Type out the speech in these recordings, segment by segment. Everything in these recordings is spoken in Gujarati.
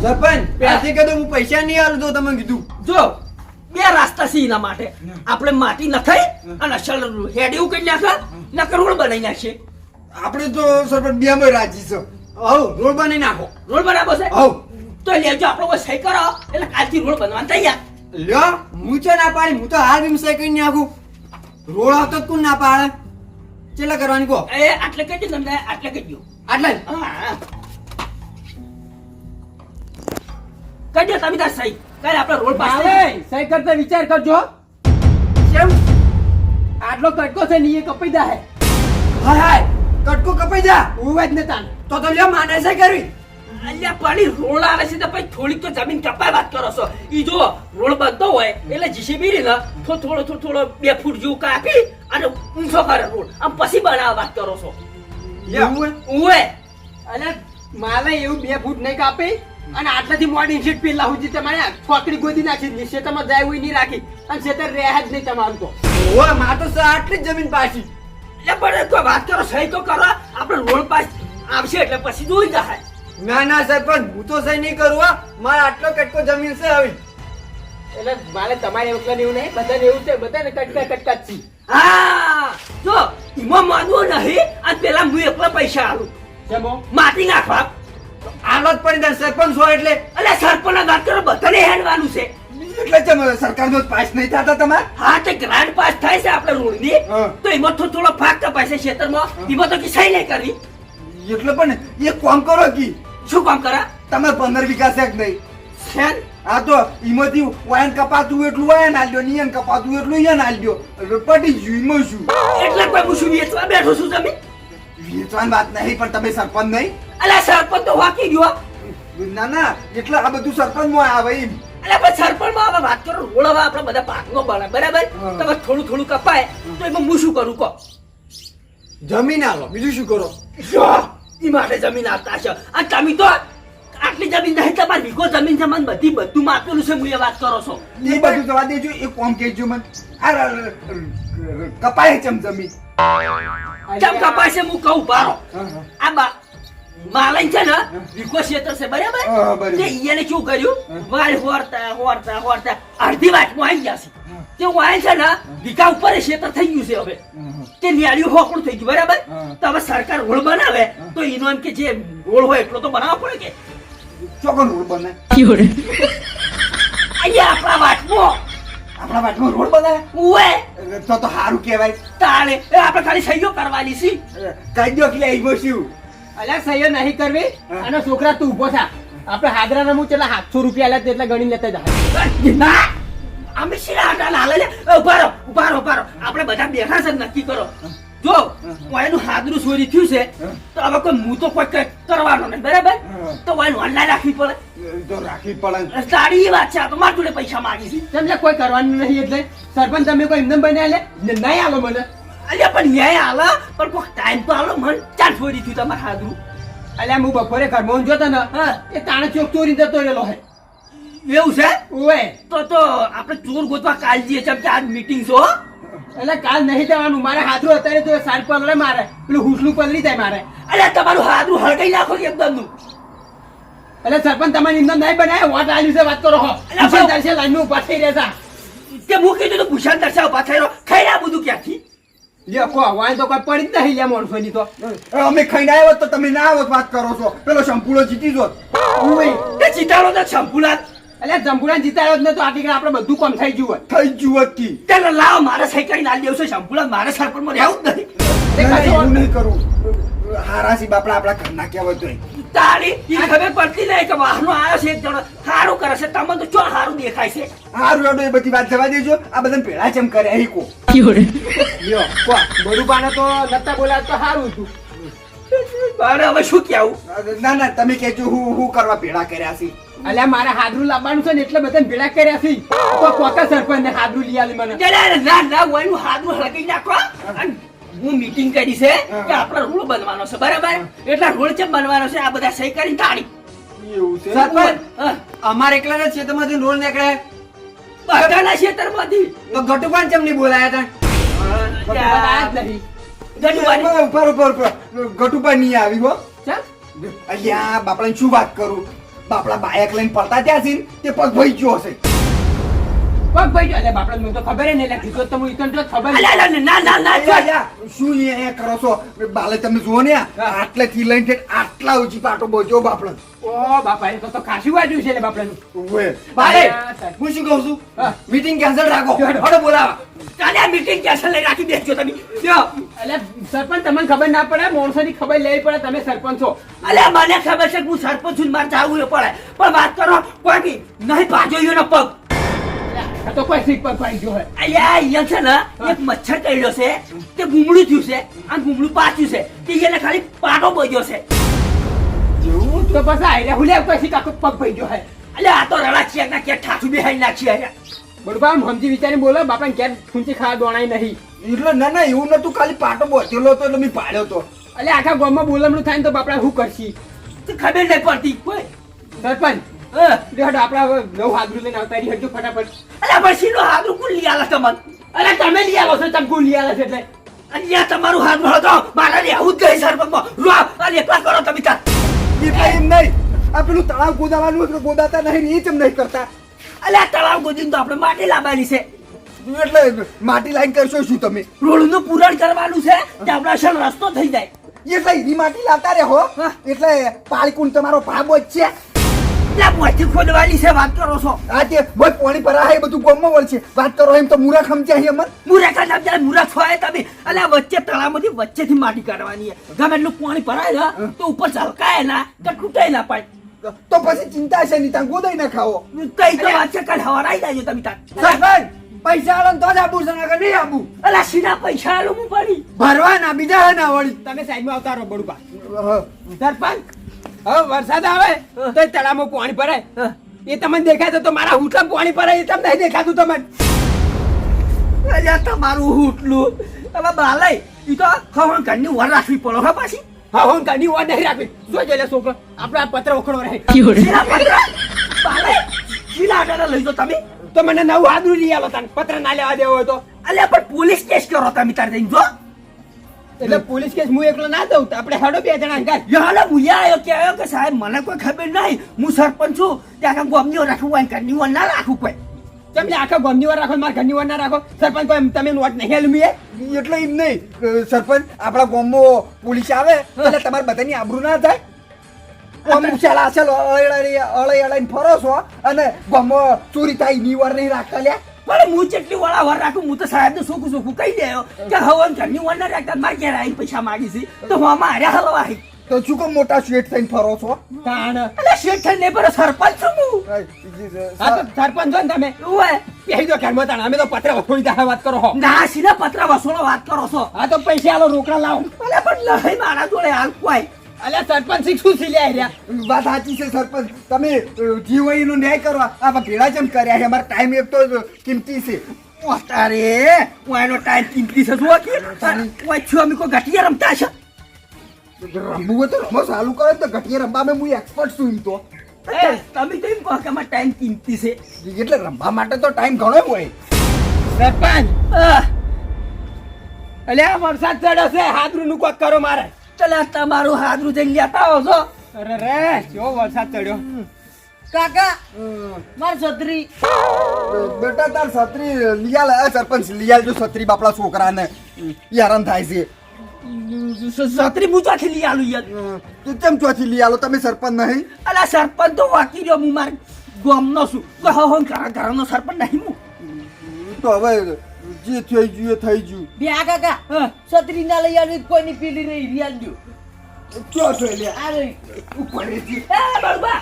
સરપંચ પેથી કીધું હું પૈસા નહીં આલું તો તમે કીધું જો બે રાસ્તા છે એના માટે આપણે માટી નખાઈ અને અસલ હેડિયું કરી નાખા નકર રોડ બનાવી નાખીએ. આપણે તો સરપંચ બે માં રાજી છે. હવ રોડ બનાવી નાખો. રોડ બનાવો છે હવ તો લેજો આપણો કોઈ સહી કરો એટલે કાલથી રોડ બનવાનું તૈયાર. લ્યો હું છે ના પાડી હું તો હાલ વિમસાઈ કરી નાખું. રોડ આવતો જ કોણ ના પાડે? ચેલા કરવાની કહો. એ આટલે કહી દો તમને આટલે કહી દો. આટલે હા કહી દો તમે તાર સહી કાલે આપણે રોડ પાસે સહી કરતા વિચાર કરજો. કેમ આટલો કટકો છે ને એ કપાઈ જાય. હાય હાય કટકો કપાઈ જા. ઉવે જ ને તાન. તો લ્યો માને છે કરવી. અલ્યા પાણી રોડ આવે છે તો પછી થોડીક તો જમીન કપાય વાત કરો છો. ઈ જો રોડ બનતો હોય એટલે જીસીબી રે ને થોડો 2 ફૂટ જેવું કાપી અને ઊંચો કરે રોડ આમ પછી બનાવવા વાત કરો છો. ઉવે અને માલે એવું 2 ફૂટ નહીં કાપી અને આટલાથી મોડી સીટ પેલા સુધી તમારે છોકરી ગોદી નાખી ખેતરમાં જાય હોય નહીં રાખી અને ખેતર રહે જ નહીં તમારું તો. ઓય માં તો આટલી જ જમીન પાછી. એટલે પણ કોઈ વાત કરો સહી તો કરો આપણે રોડ પાસ આવશે એટલે પછી જોઈ જાય. ના ના સરપંચ હું તો સહી નહીં કરું હો. મારે આટલો કટકો જમીન છે હવે. એટલે મારે તમારે એવું એવું નહીં બધાને એવું છે બધાને કટકા જ છે. હા જો એમાં માનવું નહીં અને પેલા હું એકલા પૈસા આલું જમો માટી નાખવા. આલો જ પડી જાય સરપંચ હોય એટલે. એટલે સરપંચ વાત કરો બધાને હેડવાનું છે. એટલે ચમ સરકારનો પાસ નહીં થતા તમારે? હા તે ગ્રાન્ટ પાસ થાય છે આપણે રોડની હા. તો એમાં થોડો ભાગ કપાય છે ખેતરમાં એમાં તો સહી નહીં કરવી. એટલે પણ એક કામ કરો કી શું કામ કરા તમે 15 વીઘા છે કે નહીં? શેન આ તો ઈમાંથી વાયન કપાતું એટલું વાયન આલજો નિયન કપાતું એટલું યન આલજો એટલે પટી ગયું ઈમાં શું એટલે કોઈ હું શું વેચવા બેઠો છું તમે? વેચવાની વાત નહીં પણ તમે સરપંચ નહીં? અલા સરપંચ તો વાકી ગયો. ના ના એટલે આ બધું સરપંચ માં આવે એમ. અલા પણ સરપંચ માં હવે વાત કરો રોડ હવે આપણે બધા પાકનો બને બરાબર હા. તમે થોડું કપાય તો એમાં હું શું કરું કહો? જમીન આલો બીજું શું કરો? જો, ઈ માટે જમીન આપતા છે અને તમે તો આટલી જમીન નહીં તમારી વીઘો જમીન છે મને બધું માપેલું છે હું એ વાત કરો છો. એ બધું જવા દેજો એક કામ કહેજો મને આ કપાય ચમ જમીન ચમ કપાય છે હું કહું બારો હા, હા. આ માલન છે ને વીઘો ક્ષેત્ર છે હા, બરાબર બરાબર. તે ઈને શું કર્યું વાળ હોરતા અડધી વાટમાં આવી ગયા છે તે વાય છે ને વીઘા ઉપર ક્ષેત્ર થઈ ગયું છે હવે તે નિયાળ્યું હોકડું થઈ ગયું બરાબર હા. તો હવે સરકાર રોડ બનાવે તો એનો એમ કે જે રોડ હોય એટલો તો બનાવવો પડે કે ચોકન રોડ બને અહીંયા આપણા વાટમાં આપણા વાટમાં રોડ બને ઉવે તો સારું કહેવાય. તાણે એ આપણે ખાલી સહીઓ કરવાની છે. કહી દો કે એમાં શું અલ્યા સહીઓ નહીં કરવી હા. અને છોકરા તું ઉભો થા આપણે હાજરા રમું ચેલા 700 રૂપિયા આલ્યા તેટલા ગણી લેતા જાય. ના અમે શીરા આટા લાલે લે ઉભા રહો આપણે બધા બેઠા છે નક્કી કરો જો વાયનું હાદરું ચોરી થયું છે તો હવે કોઈ હું તો કોઈ કંઈ કરવાનો નહીં બરાબર તો વાયનું ઓનલાઈન રાખવી પડે તો રાખવી પડે. સારી વાત છે આ તો મારા જોડે પૈસા માંગી છે તમને કોઈ કરવાનું નહીં એટલે સરપંચ તમે કોઈ એમને બન્યા લે નહીં આલો મને. અલ્યા પણ ન્યાય આલા પણ કોઈ ટાઈમ તો આલો મન ચાલ ચોરી થયું તમારે હાદરું અલ્યા હું બપોરે ઘરમાં જોતો ને હા એ તાણે ચોક ચોરી જતો રહેલો હે. એવું છે ઓય તો આપણે ચોર ગોતવા કાલ જઈએ છે કે આજ મીટિંગ છો એટલે કાલ નહીં જવાનું મારે હાથરું અત્યારે તો સાર પલળે મારે પેલું હુસલું પલળી જાય મારે. અલ્યા તમારું હાદરું હળગાઈ નાખો એકદમ નું એટલે સરપંચ તમારે એમને નહીં બનાવે વોટ આલ્યું છે વાત કરો હો અલ્યા પૂછે ચાલશે લાઈનમાં ઉભા થઈ રહેતા. તે મૂકી દીધું ભૂષણ દર્શાવ પાછળ ખાઈ ના બધું ક્યાંથી લ્યો કો વાય તો કોઈ પડી જ નહીં લ્યા માણસોની તો. અમે ખાઈને આવ્યો તો તમે ના આવત વાત કરો છો પેલો સંપૂર્ણ જીતી જોત. ઓય તે ચિતારો તો સંપૂર્ણ એટલે જંબુડા જીતાડ્યો જ ને તો આટલી આપણે બધું કામ થઈ ગયું હોત. થઈ જુઓ કી તેને લાવ મારે સહી કરીને આલી દેવું છે સંપૂર્ણ મારે સરપંચમાં રહેવું જ નથી તે ના, કશો એવું નહીં કરું. હારાસી બાપડા આપણા ઘરના કહેવાય તોય. તારી ઈ ખબર પડતી નહીં કે વાહનો આવ્યો છે એક જણો સારું કરે છે તમને તો ચો સારું દેખાય છે હારું હેડો એ બધી વાત જવા દેજો આ બધાને ભેળા ચમ કરે અહીં કો લ્યો કો બડુબાને તો નતા બોલાવ તો સારું હતું. મારે હવે શું કહેવું ના ના તમે કહેજો હું કરવા ભેળા કર્યા છે. અલ્યા મારે હાદરું લાવવાનું છે ને એટલે બધાને ભેળા કર્યા છે તો કોકા સરપંચ ને હાદરું લઈ આલી મને. જરા ના વયનું હાથનું હળગાઈ નાખો અને હું મીટિંગ કરી છે કે આપણે રોડ બનવાનો છે બરાબર એટલે રોડ ચેમ બનવાનો છે આ બધા સહી કરીને તાળી એવું છે સરપંચ હા, અમારે એકલાના જ ખેતરમાંથી રોડ નીકળે બધાના ખેતરમાંથી તો ગટુબાન ચમ નહીં બોલાયા બતાયા જ નહીં. ગટુબાની. હતા ઉપર ગટુબા નહીં આવી હો. ચાલ અલ્યા બાપડાને શું વાત કરું બાપડા બાયક લઈને પડતા ત્યાં છે તે પગ ભઈ ગયો હશે. પગ ભાઈ જો, અલે બાપડા મને તો ખબર ય નહીં, એટલે કીધું તો હું ઈકન તો ખબર અલે, અલે, ના ના ના અલ્યા, અલ્યા, શું એ કરો છો બાલે? તમે જુઓ ને આટલેથી લઈને ઠેઠ આટલા ઊંચી પાટો બોજો બાપડો. ઓ બાપા એ તો ખાસી વાજ્યું છે એટલે બાપડાનું. ઓવે બાલે હું શું કહું છું, મીટિંગ કેન્સલ રાખો. હડો બોલાવા. કાલે આ મીટિંગ કેન્સલ લઈ રાખી દેજો તમે. લ્યો. એટલે સરપંચ તમને ખબર ના પડે, માણસોની ખબર લેવી પડે, તમે સરપંચ છો. અલે મને ખબર છે કે હું સરપંચ છું ને મારે જાવું એ પડે, પણ વાત કરો કોઈ બી નહીં પાજો એનો પગ. આ તો કોઈ સીટ પર પાઈ ગયો હોય. અલ્યા અહીંયા છે ને એક મચ્છર કરડ્યો છે, તે ગુમડું થયું છે અને ગુમડું પાચ્યું છે, તે એને ખાલી પાટો બજ્યો છે. જેવું તો પછી આયરે હુલે કોઈ સીટ આખો પગ પાઈ ગયો હોય. અલ્યા આ તો રડા ચિયા ના કે ઠાઠું બેહાઈ નાખી અલ્યા. બરોબર સમજી વિચારી બોલો, બાપાને ક્યારે ખૂંચી ખાવા દોણાય નહીં. એટલે ના ના એવું નતું, ખાલી પાટો બોધેલો હતો એટલે મેં પાડ્યો તો. એટલે આખા ગામમાં બોલમણું થાય ને તો બાપડા શું કરશી? તે ખબર નહીં પડતી કોઈ. સરપંચ હા. દેખાડો આપડા નવ હાજરું લઈને આવતા રહી હજુ ફટાફટ. અલ્યા પછી નો હાથું કોણ લઈ આલે તમને? અરે તમે લઈ આવો છો, તમે કોણ લઈ આવો છો એટલે? અહીંયા તમારું હાથ મળો તો મારા ને આવું જ ગઈ સરપંચમાં. રો અને એકલા કરો તમે તાર. એટલે એમ નહીં, આ પેલું તળાવ ગોદાવાનું એટલે ગોદાતા નહીં ને એ કેમ નહીં કરતા? અલ્યા તળાવ ગોદીને તો આપણે માટી લાવવાની છે, એટલે માટી લાઈન કરશો શું તમે? રોડનું પૂરણ કરવાનું છે કે આપણા અસલ રસ્તો થઈ જાય. એટલે ઈની માટી લાવતા રહો. હા. એટલે પાળકુન તમારો ભાબો જ છે. એટલે મોટી ખોદવાની છે વાત કરો છો? આ તે બસ પાણી ભરાય એ બધું ગોમમાં વળશે. વાત કરો એમ તો મૂરા ખમચાય અમર. મુરા કાઢા જરા મુરા છોય તમે. અલ્યા વચ્ચે તળાવમાંથી વચ્ચેથી માટી કાઢવાની છે. ગમે એટલું પાણી ભરાય ને તો ઉપર ઝલકાય ના કે તૂટાય ના પાય. તો પછી ચિંતા છે નહીં, ત્યાં ગોદાઈ ના ખાવો. કઈ તો વાત છે, કાલ હવારાઈ જાજો તમે તાર. સરપંચ પૈસા આલો ને તો જ આબુ છે, નકર નહીં આબુ. અલ્યા સીધા પૈસા આલો હું પડી. ભરવાના બીજા હે ના વળી. તમે સાઈડમાં આવતા રહો બડુબા. હા. સરપંચ હવે વરસાદ આવે તો એ તળાવમાં પાણી ભરાય, એ તમને દેખાય તો મારા હુટલા પાણી ભરાય એ તમને નહીં દેખાતું તમને. અલ્યા તમારું હુટલું હવે બાલાય ઈ તો ખવણ ઘરની વર રાખવી પડો હો પાછી. હા હું ઘરની વાત નહીં રાખવી. જોઈ લે છોકરો આપણે આ પત્ર ઉખડો રહે શીલા પત્ર બાલાય શીલા આટાના લઈ જાઓ તમે. તો મને નવું હાદરું લઈ આવો તને પત્ર ના લેવા દેવો હોય તો. અલ્યા પણ પોલીસ કેસ કરો તમે તાર જઈને જો. એટલે પોલીસ કેસ હું એકલો ના દઉં, તો આપણે હેડો બે જણા અંગાત. યાર મુયા આવ્યો કે આવ્યો કે સાહેબ મને કોઈ ખબર નહીં, હું સરપંચ છું ત્યાં ગોમનીઓ રાખવું હોય ઘરની વર ના રાખવું કોઈ. તમે આખા ગામની વાર રાખો મારા ઘરની વાર ના રાખો. સરપંચ કોઈ તમે નોટ નહીં આલું એટલે એમ નહીં, સરપંચ આપણા ગામમાં પોલીસ આવે એટલે તમારે બધાની આબરૂ ના થાય. આમ ઉછાળા અસલ અળાઈને ફરો છો અને ગામમાં ચોરી થાય ની વાર નહીં રાખતા લ્યા. પણ હું જેટલી વાળા વર રાખું હું તો સાહેબ ને સોખું સોખું કહી દેયો કે હવન ઘરની વર ના રાખતા મારે ઘેર આવીને પૈસા માગી છે તો હું આમાં હાર્યા હલવા આવી. તો શું કામ મોટા શેઠ થઈને ફરો છો? તાણ એટલે શેઠ થઈને નહીં, પણ સરપંચ છું હું. હા તો સરપંચ છો ને તમે ઓય પહેરી દો ઘરમાં તાણ. અમે તો પત્ર વખોડી દે વાત કરો હો. ના સીધા પત્ર વસૂલો વાત કરો છો. હા તો પૈસા આલો રોકડા લાવો. અલ્યા પણ લઈ મારા જોડે હાલ કોઈ. અલ્યા સરપંચ શીખશું સી લે રહ્યા. વાત સાચી છે સરપંચ, તમે જીવઈનો ન્યાય કરવા આ ભેળા જેમ કર્યા છે. અમારો ટાઈમ એક તો કિંમતી છે. અરે હું એનો ટાઈમ કિંમતી છે જુઓ કે ઓય છું અમે કોઈ ઘટિયા રમતા છે. રમવું હોય તો રમો ચાલુ કરો તો ઘટિયા રમવામાં હું એક્સપર્ટ છું. એમ તો એ, તમે તો એમ કહો કે અમારો ટાઈમ કિંમતી છે. એટલે રમવા માટે તો ટાઈમ ઘણો હોય. સરપંચ આહ, અલ્યા વરસાદ ચડ્યો છે, હાથરું નું કોક કરો મારે. ચાલે આ તમારું હાથરું જઈને લેતા આવો છો. અરે રે કેવો વરસાદ ચડ્યો. કાકા માર છત્રી બેટા તાર છત્રી લિયાલ. સરપંચ લિયાલ જો છત્રી બાપડા છોકરાને હેરાન થાય છે. છત્રી મૂચાથી લઈ આલું યાર. તું કેમ ચોથી લિયાલો? તમે સરપંચ નહીં? અલા સરપંચ તો વાકી રહ્યો, હું મારા ગામનો છું. કોઈ હો ઘરનો સરપંચ નહીં હું. તો હવે જે થઈ ગયું એ થઈ ગયું. બે આ કાકા હા. છત્રી ના લઈ આવી કોઈની પીલી રહી રિયાલ જો ક્યાં છો લ્યા? આ રહી ઉપાડે છે. એ બળબા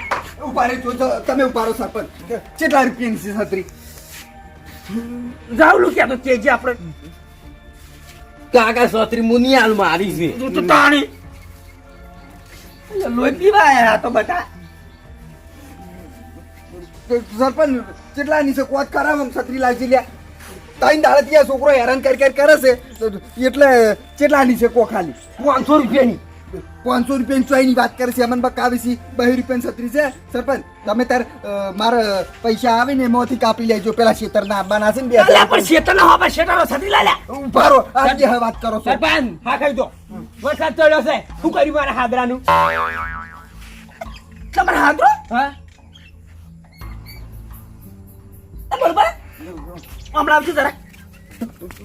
ઉપાડે છો તો તમે ઉપાડો સરપંચ. કેટલા રૂપિયાની છે છત્રી? જાવલું ક્યાં તો કેજે આપણે કાકા છત્રી મુનિયાલ મારી છે તું તો તાણી લોહી પીવા આયા તો બટા. સરપંચ કેટલાની છે? કોત ખરાબ આમ છત્રી લાગી લ્યા. ત્રણ દાડા ત્યાં છોકરો હેરાન કરી કરે છે એટલે કેટલાની છે? કો ખાલી 500 રૂપિયાની. 500 રૂપિયાની ચોઈની વાત કરે છે. અમન બકાવી છે 2 રૂપિયાની છત્રી છે. સરપંચ તમે તાર મારા પૈસા આવે ને એમાંથી કાપી લેજો. પેલા શેતરના આવવાના છે ને 2000 અલ્યા પણ શેતરનો હોવા શેતરનો છત્રી લઈ લે. ઉભારો આજે હવે વાત કરો છો. સરપંચ હા ખાઈ દો. વરસાદ ચડ્યો છે, શું કર્યું મારા હાદરાનું? તમારે હાથરો હા બરોબર હમણાં આવજો જરા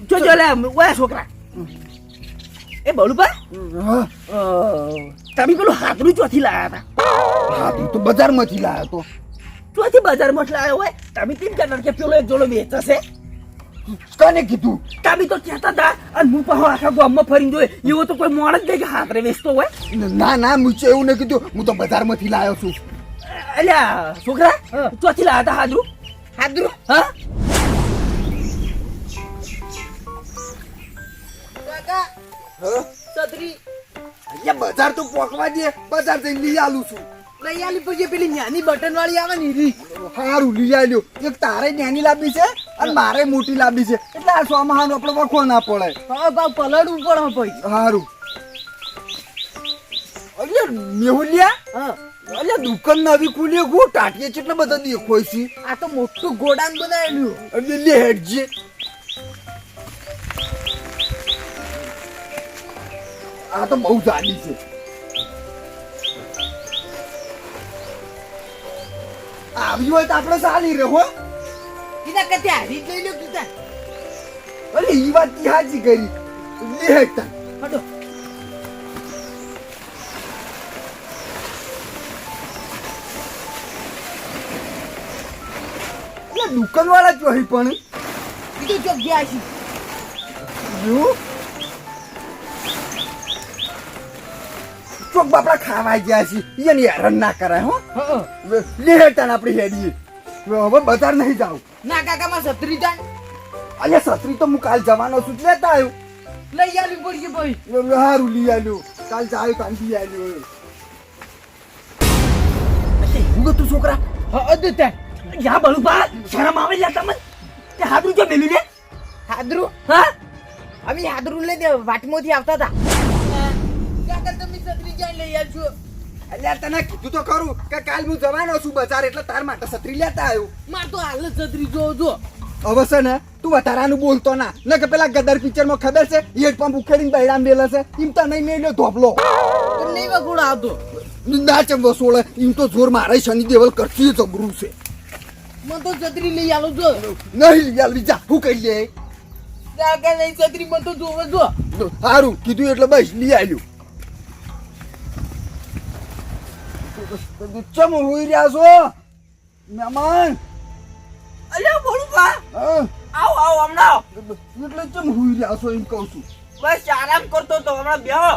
જો લે ઓયા છોકરા એ બળુબા હા, તમે પેલું હાથરું ચોથી લાયા હતા હા, તું તો બજારમાંથી લાવ્યો તો ચોથી બજારમાં લાયો હોય તમે કેમ કહેતા કે પેલો એક જોડો વેચશે કને કીધું? તમે તો કહેતા હતા અને હું પાછો આખા ગામમાં ફરીને જોયે એવો તો કોઈ માણસ નહીં કે હાથરે વેચતો હોય ના ના મુચે એવું નહીં કીધું, હું તો બજારમાંથી લાવ્યો છું. અલ્યા છોકરા ચોથી લાયા હતા હાથરું હાદરું હા કાકા હા? છત્રી અહીંયા બજાર તો પોકવા દે, બજાર જઈને લઈ આલું છું. લઈ આલી પછી પેલી નાની બટન વાળી આવે ને રી હારું લઈ આવ્યો. એક તારે નાની લાંબી છે અને મારે મોટી લાંબી છે, એટલે આ સોમાહાનો આપણો વખો ના પડે. હા ભાવ પલડવું પડે ભાઈ હારું. અલ્યા મેહુલિયા, હા અલ્યા દુકાન નવી ખુલી ગો ટાટીએ કેટલા બધા દેખોય છે. આ તો મોટું ગોડાઉન બનાવેલું અને લે હેડજે. આ તો બહુ જાડી છે. આવી હોય તો આપણે ચાલી રહે હો. કીધા કે ત્યાં હારી જ લઈ લો કીધા અરે ઈ વાત તી હાચી કરી. લે હેડતા. હટો એટલે દુકાન વાળા ચોહી પણ કીધું ચોક ગયા છે જો ચોક બાપડા ખાવા ગયા છે, એની હેરાન ના કરાય હો. હા લે હેડતા આપણે હેડીએ. હવે બજાર નહીં જાવ. ના કાકા માં છત્રી જાન અહીંયા સત્રી તો હું કાલ જવાનો છું, લેતા આવ્યો. લઈ આલી પડશે ભાઈ હારું લઈ આવ્યો. કાલ જાય કાલ લઈ આવ્યો. હું તું છોકરા હા અદુ ત્યાં યા બળુબા શરમ આવે લ્યા તમને તે હાથરું જો મેલ્યું લે હાદરું હા અમે હાદરું લઈ દે વાટમાંથી આવતા હતા કાકા તમે છત્રી જાન લઈ આવજો અલ્યા તને કીધું તો ખરું કે કાલ હું જવાનો છું બજાર, એટલે તાર માટે છત્રી લેતા આવ્યો. માર તો હાલ જ છત્રી જો જો હવે છે ને તું વધારાનું બોલતો ના, ને કે પેલા ગદર પિક્ચરમાં ખબર છે હેડપંપ ઉખેડીને બૈરામ બેલા છે, એમ તો નહીં મેલ્યો ધોપલો. તો નહીં વગોડ આવતો ના ચંબો સોળે એમ તો જોર મારે શનિ દેવલ કરતી જબરું છે. મને તો છત્રી લઈ આલો જો નહીં લઈ આલવી, જા હું કહી લે. કાકા નહીં છત્રી મને તો જોવે જો સારું કીધું એટલે બસ લઈ આવ્યું. ચમ હોઈ રહ્યા છો મહેમાન? અલ્યા બળુબા હા, આવો આવો હમણાં એટલે ચમ હોઈ રહ્યા છો એમ કહું છું. બસ આરામ કરતો તો હમણાં બેહો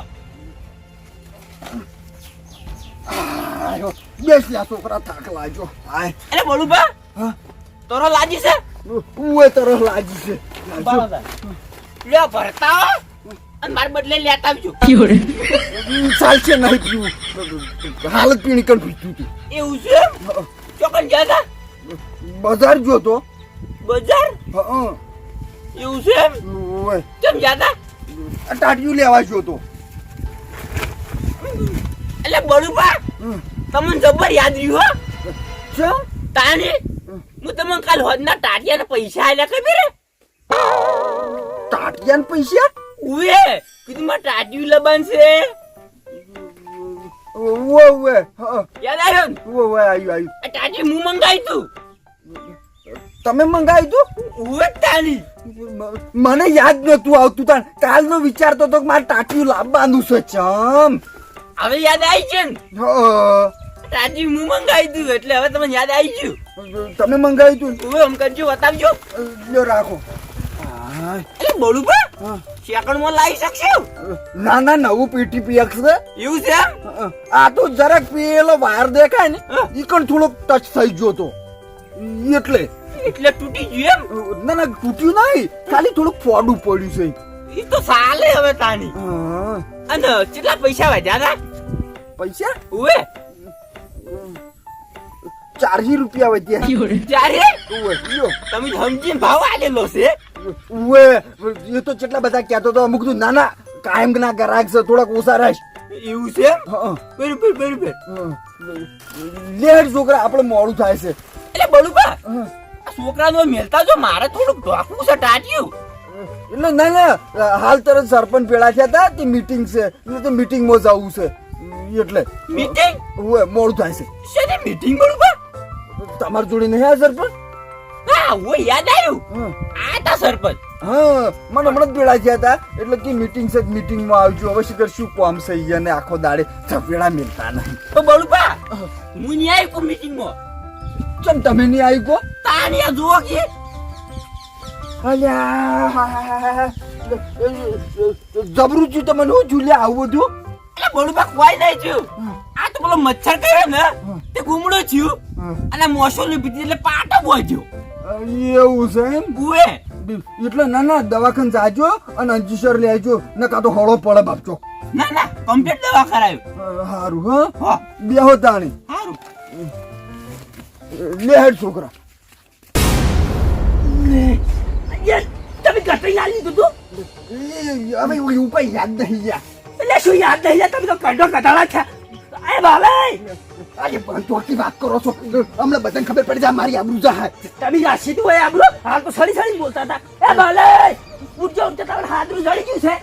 આયો, બેસ લ્યા છોકરા, થાક લાગ્યો. હાય અરે બળુબા હા, તોરો લાજી છે ઉવે તરફ લાગી છે. લ્યો ભરતા હો અને માર બદલે લેતા આવજો ચાલશે નહીં પીવું, હાલત પીણી કણ પીતું હતું. એવું છે ચોકન ગયા બજાર ગયો તો. બજાર હા, એવું છે એમ ઉવે. કેમ ગયા આ ટાટિયું લેવા ગયો તો. એટલે બળુબા તમને જબર યાદ રહ્યું હો ચમ? તાને હું તમને કાલ હોદના ટાટિયાના પૈસા આલ્યા ખબર હે ટાટિયાના પૈસા? ઉએ કીધું માં ટાટિયું લબન છે ઉવે ઉવે. હા, યાદ આવ્યો ને ઉવે ઉવે, આવ્યું આવ્યું. આ ટાટિયું હું મંગાવી તું તમે મંગાવ્યું તું? ઉવે તાની મને યાદ નતું આવતું. તાણ કાલનો વિચારતો તો કે મારે ટાટિયું લાવવાનું છે. ચમ? હવે યાદ આવી છે ને હા, ટાટિયું હું મંગાવી તું એટલે હવે તમને યાદ આવી ગયું તમે મંગાવ્યું તું? ઉવે આમ કરજો બતાવજો લ્યો રાખો. હાય. એટલે બળુબા હા. સેકન્ડમાં લાવી શકશો ના ના, નવું પીટી પીએક્સ છે. એવું છે એમ? આ તો જરાક પેલો વાયર દેખાય ને હા. ઈ પણ થોડોક ટચ થઈ ગયો તો એટલે. એટલે તૂટી ગયું ના ના, તૂટ્યું નહીં, ખાલી થોડુંક ફોડું પડ્યું છે. એમ ઈ તો ચાલે હવે તાની હા. અને કેટલા પૈસા વધ્યા પૈસા ઉવે 4 રૂપિયા વધ્યા. ચારે ઉવે, લ્યો. તમે સમજીને ભાવ આલેલો છે ઉવે, એ તો કેટલા બધા કહેતો તો. અમુક તો ના ના કાયમ ના ગ્રાહક છે, થોડાક ઓછા રહેશ. એવું છે હા, બરોબર બરોબર લેટ છોકરા, આપણે મોડું થાય છે. એટલે બળુબા હા. આ છોકરાનો મેલતા જો મારે થોડુંક ઢોકવું છે ટાટ્યું એટલે ના ના, હાલ તરત સરપંચ પેલા થયા હતા તે મીટિંગ છે, એટલે તો મીટિંગમાં જવું છે એટલે મીટિંગ ઓય મોડું થાય છે શેની મીટિંગ બળુબા તમાર જોડે નહીં આ સરપંચ હા ઓ યાદ આવ્યું હા. આ તા સરપંચ હા મને હમણાં જ ભેળા થયા હતા એટલે કે મીટિંગ છે મીટિંગમાં આવજો હવે શીખર શું કામ છે ઈ અને આખો દાડે થપેડા મિલતા નહીં તો બળુબા હું નહીં આવ્યો મીટિંગમાં ચમ તમે નહીં આવી કો તાનિયા જુઓ કે અલ્યા જબરું છું તમને હું ઝૂલ્યા આવું બધું એટલે બળુબા કોઈ નહીં થયું આ તો પેલો મચ્છર કર્યો ને તે ગુમડો થયું અને મોસો લીધી એટલે પાટો બોજ્યો એવું છે એમ ગુએ એટલે ના ના દવાખાને જાજો અને અંજીસર લેજો ને કાં તો હળો પડે બાપચો ના ના કમ્પ્લીટ દવા કરાયું હારું હા હો બેહો તાણી સારું લે હેડ છોકરા યાર તમે ગટરી ના લીધું તું હવે એવું કઈ યાદ નહીં યાર એટલે શું યાદ નહીં યાર તમે તો કંડો કટાળા છે એ ભાઈ આજે પણ તો આટલી વાત કરો છો હમણાં બધાને ખબર પડી જાય મારી આબરૂ જાય તમે રાશી તું હોય આબરો હાલ તો સડી સડી બોલતા હતા એ ભાઈ ઉઠજો ઉઠજો તમારે હાથરું જડી ગયું છે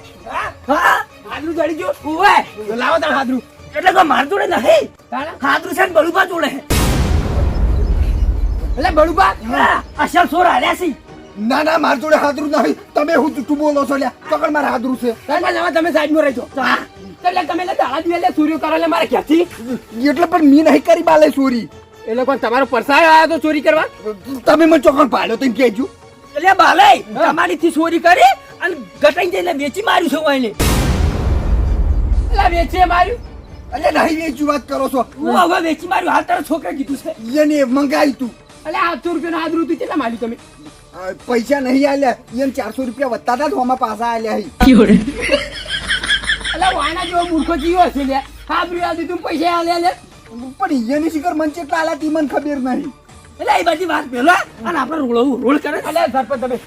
હા હાથરું જડી ગયું ઓય લાવો તાર હાથરું એટલે તો માર જોડે નહીં હાથરું છે ને બળુબા જોડે એટલે બળુબા અસલ સોર હાલ્યા છે ના ના માર જોડે હાથરું નહીં તમે હું જૂઠું બોલો છો લ્યા ચોકડ મારે હાથરું છે સરપંચ હવે તમે સાઈડમાં રહેજો એટલે તમે દાડા દિવસે સૂર્ય કરો એટલે મારે ક્યાંથી એટલે પણ મી નહીં કરી બાલે ચોરી એ લોકો તમારો પરસાયો આવ્યો તો ચોરી કરવા તમે મને ચોકડ પાડ્યો તેમ કહેજો એટલે ભાલે તમારી થી ચોરી કરી અને ગટાઈ જઈને વેચી માર્યું છે ઓયને એટલે વેચે માર્યું અલ્યા નહીં વેચી વાત કરો છો હું હવે વેચી માર્યું હાલ તારા છોકરા કીધું છે એને મંગાવી તું એટલે 800 રૂપિયાનું હાથ રૂતું કેટલા માર્યું તમે પૈસા નહીં આલ્યા એને 400 રૂપિયા વધતા હતા તો આમાં પાછા આલ્યા હી એટલે વાના જેવો મૂર્ખો જીવો હશે લે હાથ રૂપિયા દીધું પૈસા આલ્યા લે પણ એની શિખર મન કેટલા આલ્યા તી મને ખબર નહીં એટલે એ બધી વાત પેલા અને આપણે રોળ કરે એટલે સરપંચ તમે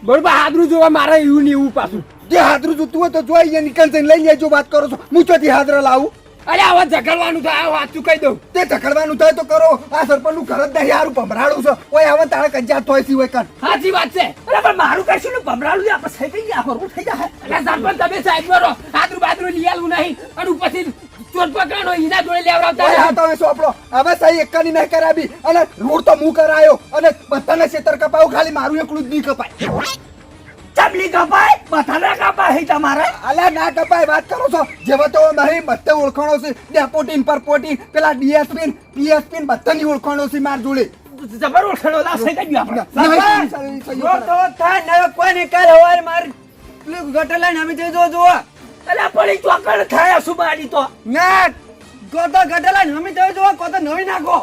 બરોબર હાથરું જોવા મારે એવું ને એવું પાછું જે હાથરું જોતું હોય તો જોઈ એ નિકલ જઈને લઈ લેજો વાત કરો છો હું ચોથી હાથરા લાવું અરે આવા ઝઘડવાનું થાય આ વાત કહી દઉં તે ઝઘડવાનું થાય તો કરો આ સરપંચ નું ઘર જ નહીં હારું પમરાડું છે ઓય હવે તારે કંજાત થોય સી હોય કાન સાચી વાત છે એટલે પણ મારું કશું ને ભમરાળું આપણે સહી થઈ ગયા હોરું થઈ જાય એટલે સરપંચ તમે સાઈડમાં રહો હાથરું બાથરું લઈ આલવું નહીં અને પછી ચોર પકડો એના જોડે લેવડાવતા ઓય હા તમે સોપડો હવે સહી એકાની નહીં કરાવી અને રોડ તો હું કરાયો અને બધાને છેતર કપાયો ખાલી મારું એકલું જ નહીં કપાય ચમલી કપાય બધાને કપાય તમારે અલ્યા ના કપાય વાત કરો છો જેવા તો નહીં બધે ઓળખાણો છે ડેપોટીન પરપોટીન પેલા ડીએસપી પીએસપી બધાની ઓળખાણો છે માર જોડે જબર ઓળખણો લાવ સહી કરી આપણે થાય કોઈ ને કાલ હવારે માર ગટર લઈને અમે જઈ જો એટલે પડી ચોકડ થાય સુબાડી તો ના કોતો ગટર લઈને અમે જઈ જો કોતો નવી નાખો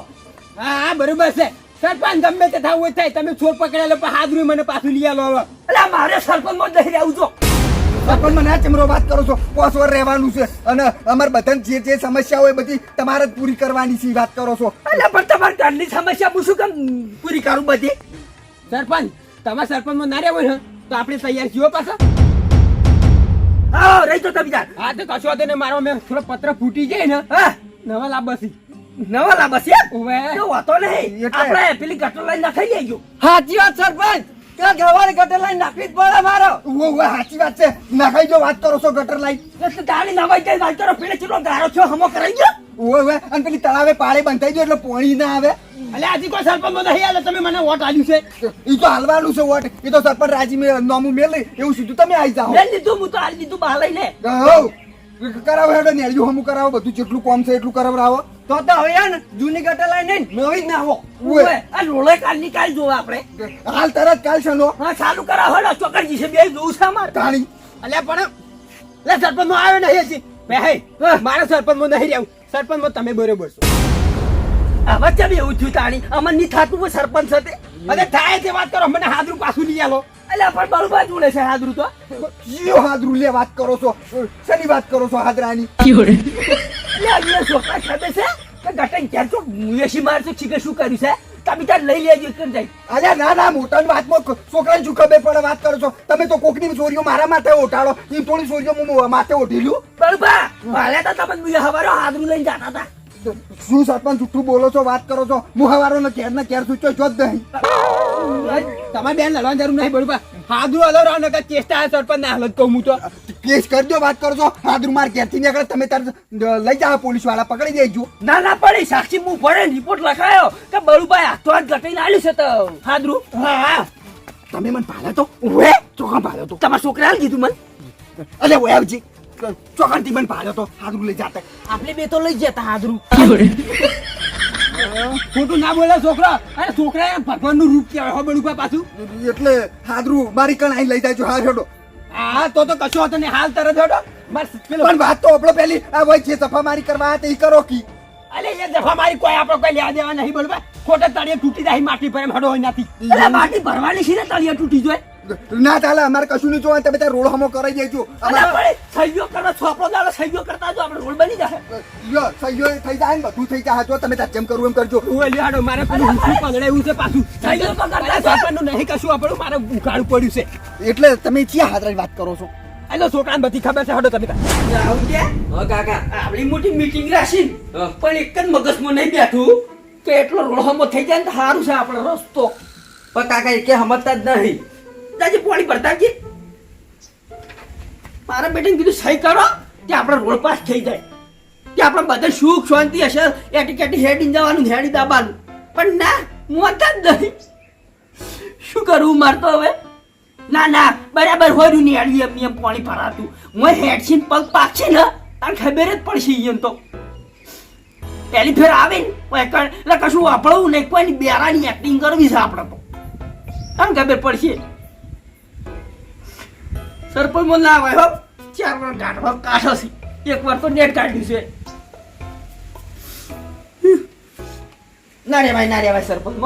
હા હા બરોબર છે સરપંચ ગમે તે થવું હોય થાય તમે ચોર પકડેલો પણ હાથરું મને પાછું લઈ આલો હવે એટલે મારે સરપંચ માં દઈ રહેવું છો પણ મને આ ચમરો વાત કરો છો 5 વર્ષ રહેવાનું છે અને અમાર બધાને જે સમસ્યા હોય બધી તમારે જ પૂરી કરવાની છે વાત કરો છો એટલે પણ તમારી ઘરની સમસ્યા હું શું કેમ પૂરી કરું બધી સરપંચ તમારા સરપંચમાં ના રહેવું હોય ને તો આપણે તૈયાર છીએ પાછા હા રહી તો તમે યાર હા તો કશો વાંધો નહીં મારો મેં થોડો પત્ર ફૂટી જાય ને હા નવા લાભ બસી નવા લાબસ ઓવે તો વાતો નહીં એટલે- આપણે પેલી ગટર લઈને નખાઈ લેજો સાચી વાત સરપંચ ત્યાં ગવારી ગટર લાઈન નાખવી જ પડે મારો ઓ સાચી વાત છે નખાઈ જો વાત કરો છો ગટર લાઈન એટલે દાણી નવાઈ જાય વાત કરો પેલે ચેટલો ગારો છો હમો કરાઈ ગયો ઓય અને પેલી તળાવે પાળે બંધાઈ ગયો એટલે પોણી ના આવે એટલે આજે કોઈ સરપંચ નહીં આલે તમે મને વોટ આલ્યું છે ઈ તો હાલવાનું છે વોટ એ તો સરપંચ રાજી મે નોમું મેલ એવું સીધું તમે આવી જાઓ મેં લીધું હું તો હાલ દીધું બહાર લઈને હો કરાવો હેડો નેળ્યું હમું કરાવો બધું જેટલું કોમ છે એટલું કરાવરાવો તો હવે ને જૂની ગટર લાઈન નહીં નવી જ નાખો ઓય આ રોલે કાલની કાલ જોવા આપણે હાલ તરત કાલ છનો હા ચાલુ કરાવો હડો ચોકડજી છે બે જોઉં છે અમારે તાણી અલ્યા પણ એટલે સરપંચ નો આવ્યો નહીં હજી બે મારા સરપંચ માં નહીં રહેવું સરપંચ માં તમે બરોબર છો હવે ચમ એવું થયું તાણી અમર ની થાતું હોય સરપંચ સાથે અરે થાય તે વાત કરો મને હાથરું પાછું લઈ આલો એટલે પણ બળબા જોડે છે હાદરું તો જીઓ હાદરું લે વાત કરો છો શેની વાત કરો છો હાદરાની એટલે અહીંયા છોકરા ખબર છે કે ગટન ક્યાં છો મુયેશી મારતો છીકે શું કર્યું છે તમે તાર લઈ લેજો કેમ જાય અલ્યા ના ના મોટાની વાતમાં છોકરાને શું ખબર પડે વાત કરો છો તમે તો કોકની ચોરીઓ મારા માથે ઓટાડો એ થોડી ચોરીઓ હું માથે ઓઢીલું બળબા ભાલે તો તમે મુયે હવારો હાદરું લઈને જતા હતા શું સરપંચ જુઠ્ઠું બોલો છો વાત કરો છો હું હવારો ને ક્યાર સૂચો જો જ નહીં તમારે બેન લડવાની જરૂર નહીં બરોબર હાથરું હલો રહો ને ચેષ્ટા સરપંચ ના હાલત કહું હું તો કેસ કરજો વાત કરો છો હાદરું માર ઘેરથી નીકળે તમે તાર લઈ જાઓ પોલીસ વાળા પકડી દેજો ના ના પડી સાક્ષી હું પડે રિપોર્ટ લખાયો કે બળુભાઈ હાથો હાથ ગટાઈને આલ્યું છે તો હાદરું હા તમે મને ભાલે તો ઓએ ચોખા ભાલે તો તમારા છોકરાએ કીધું મને અલે ઓયાજી ચોખાથી મને ભાલે તો હાદરું લઈ જાતા આપણે બે તો લઈ જતા હાદરું ખોટું ના બોલે છોકરા અરે છોકરા ભગવાનનું રૂપ કહેવાય હો બળુભા પાછું એટલે હાદરું મારી કણ આઈ લઈ જાજો હા હેડો હા તો કશો હતો ને હાલ તરત હેડો બસ પેલો પણ વાત તો આપણો પેલી આ વઈ છે સફા મારી કરવા આ તે ઈ કરો કી અલે એ દફા મારી કોઈ આપણો કોઈ લેવા દેવા નહીં બળુભા ખોટા તળિયે તૂટી જાય માટી પર એમ હડો હોય નથી અરે માટી ભરવાની છે ને તળિયા તૂટી જાય ના ચાલે અમારે કશું નહીં જોવા તમે ત્યાં રોડ હમો કરાઈ દેજો અરે પડે સહયોગ કરવા છોપડો દાડો સહયોગ કરતા જો આપણે રોડ બની જશે યો સહયોગ થઈ જાય ને બધું થઈ જાય જો તમે ત્યાં જેમ કરવું એમ કરજો હું એલી હાડો મારે પેલું ઊંચું પગડે એવું છે પાછું સહયોગ તો કરતા છે. આપણનું નહીં કશું આપણું મારે ઉઘાડું પડ્યું છે એટલે તમે ક્યાં હાજરી વાત કરો છો એટલે છોકરાને બધી ખબર છે હડો તમે આવું કે હા કાકા આપણી મોટી મીટિંગ રાખી હા. પણ એક જ મગજમાં નહીં બેઠું કે એટલો રોડહમો થઈ જાય ને તો સારું છે આપણો રસ્તો પણ કાકા એ કે સમજતા જ નહીં દાદી પાણી ભરતા કે મારા બેટીને કીધું સહી કરો કે આપણે રોડ પાસ થઈ જાય કે આપણે બધા સુખ શાંતિ હશે એટી કેટી હેડી જવાનું હેડી દાબાનું પણ ના મોતા જ નહીં શું કરવું મારતો હવે ના ના બરાબર હોય નહીં હેડી એમ એમ પાણી ભરાતું હું હેડશીન પગ પાકશે ને તાર ખબર જ પડશે એમ તો પહેલી ફેર આવે ને એટલે કશું વાપરવું નહીં કોઈની બેરાની એક્ટિંગ કરવી છે આપણે તો તાર ખબર પડશે સરપંચ મને ના આવે હો 4 વાર ગાંઠવા કાઢો છે એક વાર તો નેટ કાઢ્યું છે ના રે ભાઈ સરપંચ